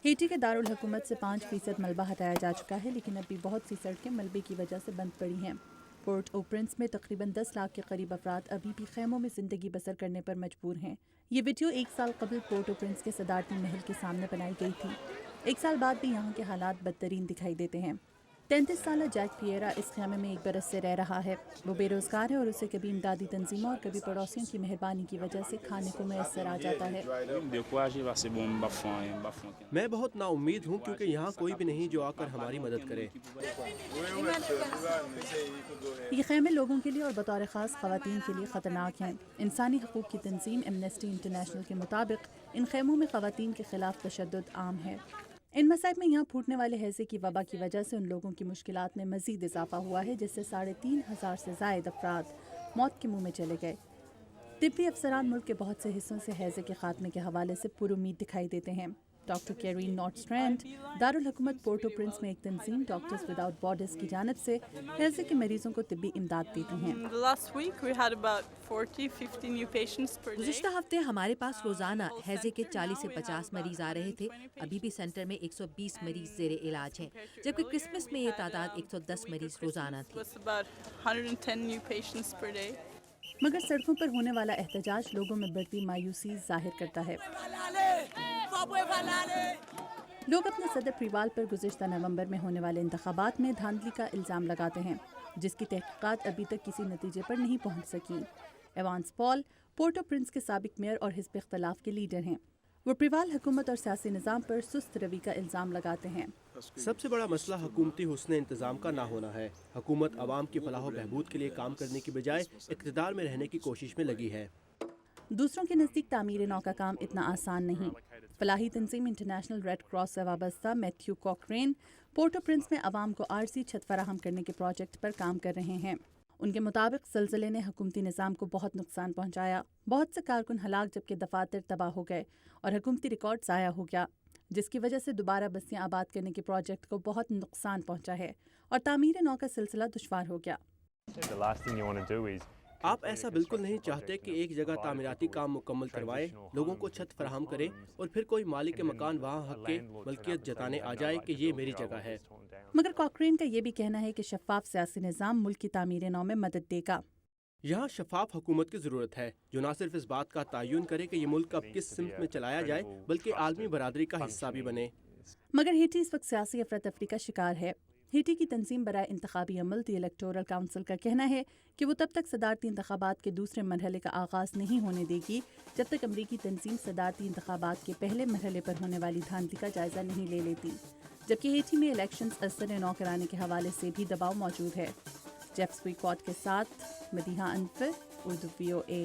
Hattie के दारुल हुकूमत से 5% मलबा हटाया जा चुका है, लेकिन अभी बहुत सी सड़कें मलबे की वजह से बंद पड़ी हैं। पोर्ट ओ प्रिंस में तकरीबन 10 लाख के करीब अफराद अभी भी खैमों में ज़िंदगी बसर करने पर मजबूर हैं। ये वीडियो 1 साल कबल पोर्ट ओ प्रिंस के सदारती महल के सामने बनाई गई थी। 1 साल बाद भी यहाँ के हालात बदतरीन दिखाई देते हैं। 33 साला जैक पिएरा इस खैमे में 1 बरस से रह रहा है। वो बेरोज़गार है और उसे कभी इमदादी तंजीमों और कभी पड़ोसियों की मेहरबानी की वजह से खाने को मैसर आ जाता है। मैं बहुत नाउम्मीद हूँ क्योंकि यहाँ कोई भी नहीं जो आकर हमारी मदद करे। ये खैमे लोगों के लिए और बतौर ख़ास ख़वातीन के लिए ख़तरनाक हैं। इंसानी हकूक़ की तंजीम एमनेस्टी इंटरनेशनल के मुताबिक इन खैमों में ख़वातीन के ख़िलाफ़ तशद्दुद आम है। इन मसाइब में यहाँ फूटने वाले हैज़े की वबा की वजह से उन लोगों की मुश्किलात में मज़ीद इजाफा हुआ है, जिससे 3,500 से ज़ायद अफराद मौत के मुँह में चले गए। तिब्बी अफसरान मुल्क के बहुत से हिस्सों से हैज़े के खात्मे के हवाले से पुरुमीद दिखाई देते हैं। डॉक्टर कैरीन नॉर्टस्ट्रैंड दारुल हुकूमत पोर्ट ओ प्रिंस में एक तंजीम डॉक्टर्स विदाउट बॉर्डर्स की जानिब से हैज़े के मरीजों को तिब्बी इमदाद देती हैं। गुज़िश्ता हफ्ते हमारे पास रोज़ाना हैज़े के 40 से 50 मरीज आ रहे थे। अभी भी सेंटर में 120 मरीज ज़ेरे इलाज हैं, जबकि क्रिसमस में ये तादाद 110 मरीज रोज़ाना थी। मगर सड़कों पर होने वाला एहतजाज लोगों में बढ़ती मायूसी जाहिर करता है। लोग अपने सदर प्रीवाल पर गुज़िश्ता नवंबर में होने वाले इंतखाबात में धांधली का इल्ज़ाम लगाते हैं, जिसकी तहकीकात अभी तक किसी नतीजे पर नहीं पहुंच सकी। एवांस पॉल पोर्ट ओ प्रिंस के साबिक मेयर और हिज़्ब इख्तिलाफ के लीडर हैं। वो प्रीवाल हुकूमत और सियासी निज़ाम पर सुस्त रवि का इल्ज़ाम लगाते हैं। सबसे बड़ा मसला हुकूमती हुस्न इंतज़ाम का ना होना है। हुकूमत आवाम की फलाह व बहबूद के लिए काम करने की बजाय इक़्तिदार में रहने की कोशिश में लगी है। दूसरों के नज़दीक तामीर नौ का काम इतना आसान नहीं। फलाही तंजीम इंटरनेशनल रेड क्रॉस से वाबस्ता मैथ्यू कॉकरेन पोर्ट ओ प्रिंस में आवाम को आरजी छत फराहम करने के प्रोजेक्ट पर काम कर रहे हैं। उनके मुताबिक ज़लज़ले ने हुकूमती निज़ाम को बहुत नुकसान पहुँचाया। बहुत से कारकुन हलाक, जबकि दफातर तबाह हो गए और हुकूमती रिकॉर्ड ज़ाया हो गया, जिसकी वजह से दोबारा बस्तियाँ आबाद करने के प्रोजेक्ट को बहुत नुकसान पहुँचा है और तामीर नौ का सिलसिला दुश्वार हो गया। आप ऐसा बिल्कुल नहीं चाहते कि एक जगह तामीराती काम मुकम्मल करवाए, लोगों को छत फराहम करे और फिर कोई मालिक के मकान वहाँ हक के मलकियत जताने आ जाए कि ये मेरी जगह है। मगर कॉकरेन का ये भी कहना है कि शफाफ सियासी निज़ाम मुल्क की तामीर नौ में मदद देगा। यहाँ शफाफ हुकूमत की ज़रूरत है जो न सिर्फ इस बात का तयन करे कि ये मुल्क अब किस सिमत में चलाया जाए, बल्कि आलमी बरादरी का हिस्सा भी बने। मगर हेटी इस वक्त सियासी अफरा तफरी का शिकार है। हेटी की तंजीम बराए इंतखाबी अमल दी इलेक्टोरल काउंसिल का कहना है कि वो तब तक सदारती इंतखाबात के दूसरे मरहले का आगाज़ नहीं होने देगी जब तक अमरीकी तंजीम सदारती इंतखाबात के पहले मरहले पर होने वाली धांधली का जायज़ा नहीं ले लेती। जबकि हेटी में इलेक्शंस असर नौ कराने के हवाले से भी दबाव मौजूद है। जेफ स्वीकॉट के साथ मदीहा अनफर, उर्दू VOA।